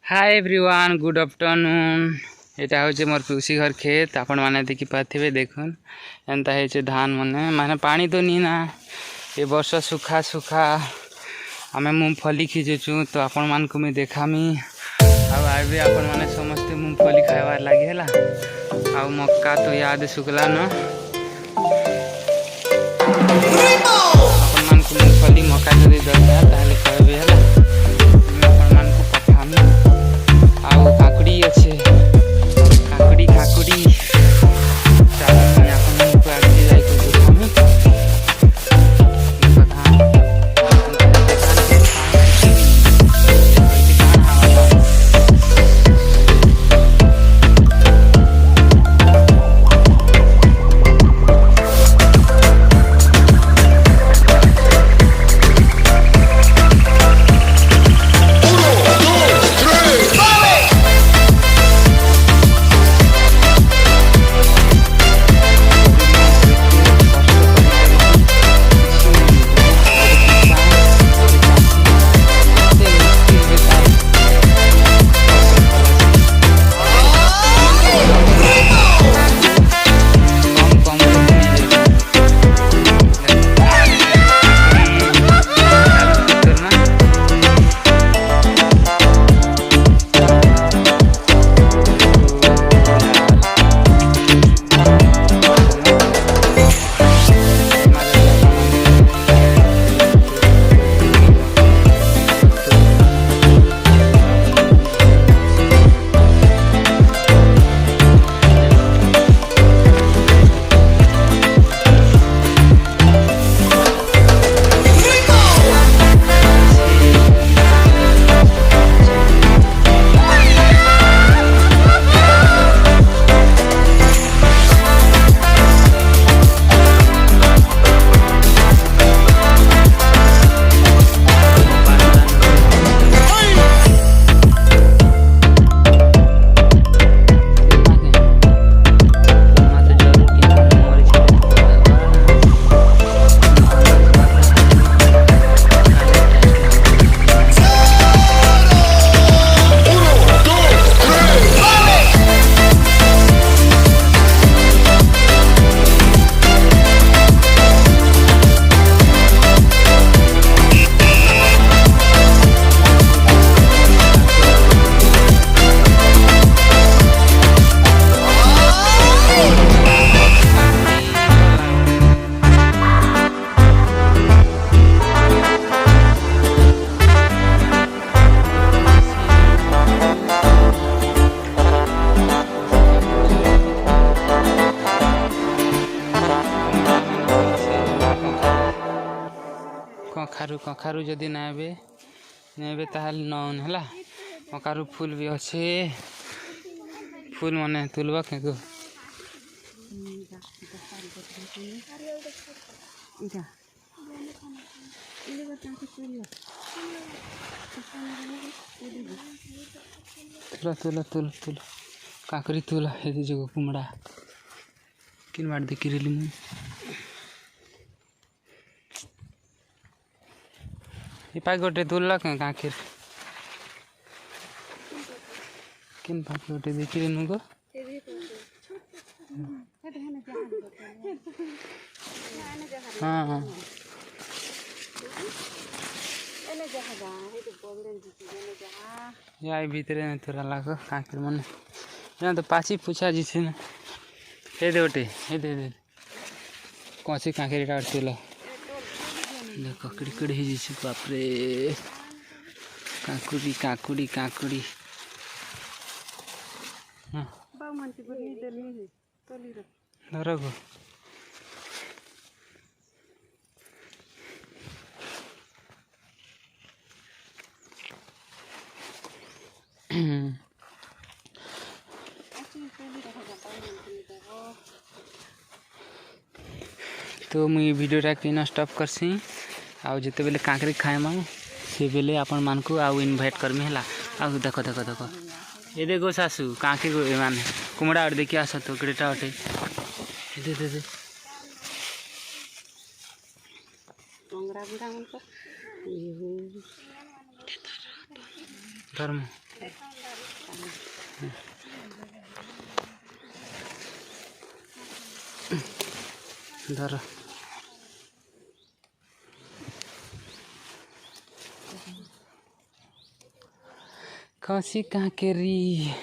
Hi everyone good afternoon. एटा होचे मोर पिउसी घर खेत आपण माने देखि पाथिबे देखुन एंता हेचे धान मने माने पानी तो नी ना ए वर्ष सुखा सुखा आमे मूंगफली खिजेचु तो आपण मान को मैं देखामी आ आबे आपण माने समस्त मूंगफली खाइबार लागि हैला आ मक्का तो याद सुकला न आपण मान को मूंगफली मक्का जदी दरकार ताले कहबे हैला आपण मान को पठामी आउ काकड़ी अच्छे काकड़ी काकड़ी चावल में अपन को आगे जाए तो दिखामी कखारू कखारू जदि नाबे नेबे ताहल नौन हला कखारू फूल भी अच्छे फूल मने तुलबा के को तुला तुला तुल तुल काकरी तुला हे जगह कुमड़ा किन बार देखि रेली मु पाई गोटे तुलक काखिर किन पाई गोटे देखिरे नुगो हाँ हाँ या भीतर थोड़ा लागो काखिर मन यहाँ तो पाची पूछा जिसे ना हे दे गोटे हे दे कौन काखिर काट तुला ककड़ी कड़ी जैसे बापरे काकुड़ी काकुड़ी काकुड़ी धर गो तो मुझे वीडियोटा क्यों स्टॉप करसी आउ जिते बेले काकरी खाएमा से बेले आपण मान को आउ इनवाइट करमी हला आउ देखो देखो देखो ये देखो सासू काकरी को माने कुमड़ा और देखि आस तो केटा अटे दे दे दे धर्म धर खसी काकेरी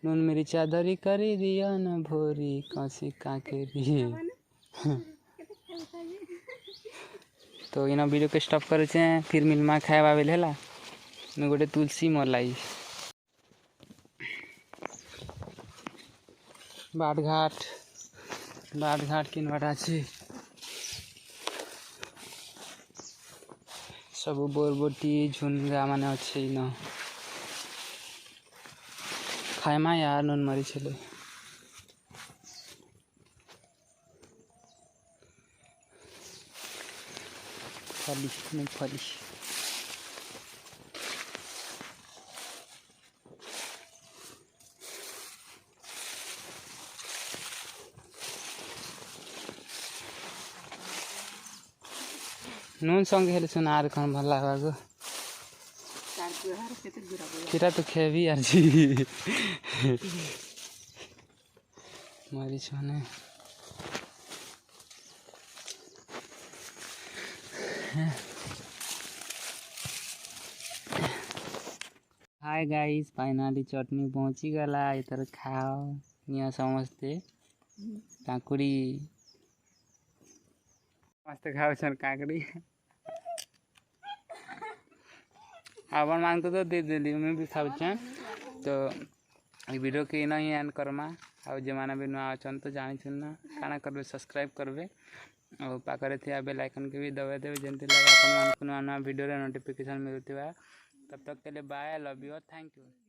नून मेरी चादरी करी दिया न भोरी खसी काकेरी। तो इन वीडियो के स्टॉप करे फिर मिलमा खावा बेल है मैं गोटे तुलसी मलाई बाट घाट किन बाटा अच्छी सब बोरबोटी झुनगा माने अच्छे न खाएमा यार नून मरी छे फली मूंगफली नून संगे हेले सुनार कौन भल लगा किरा तो खेबी यार जी मारी छने हाय गाइस फाइनली चटनी पहुंची गला इधर खाओ निया समझते काकुड़ी मस्त खाओ छन काकड़ी आपण मान को तो दे देली मैं भी खाऊ छन। तो ये वीडियो के ना ही एंड करमा आ जे माने भी नुआ अछन तो जानि छन ना काना करबे सब्सक्राइब करबे और पाखरे थिया बेल आइकन के भी दबा देबे जेंति लगे आपण मान को नुआ वीडियो रे नोटिफिकेशन मिलतिबा। तब तक के लिए bye love you thank you.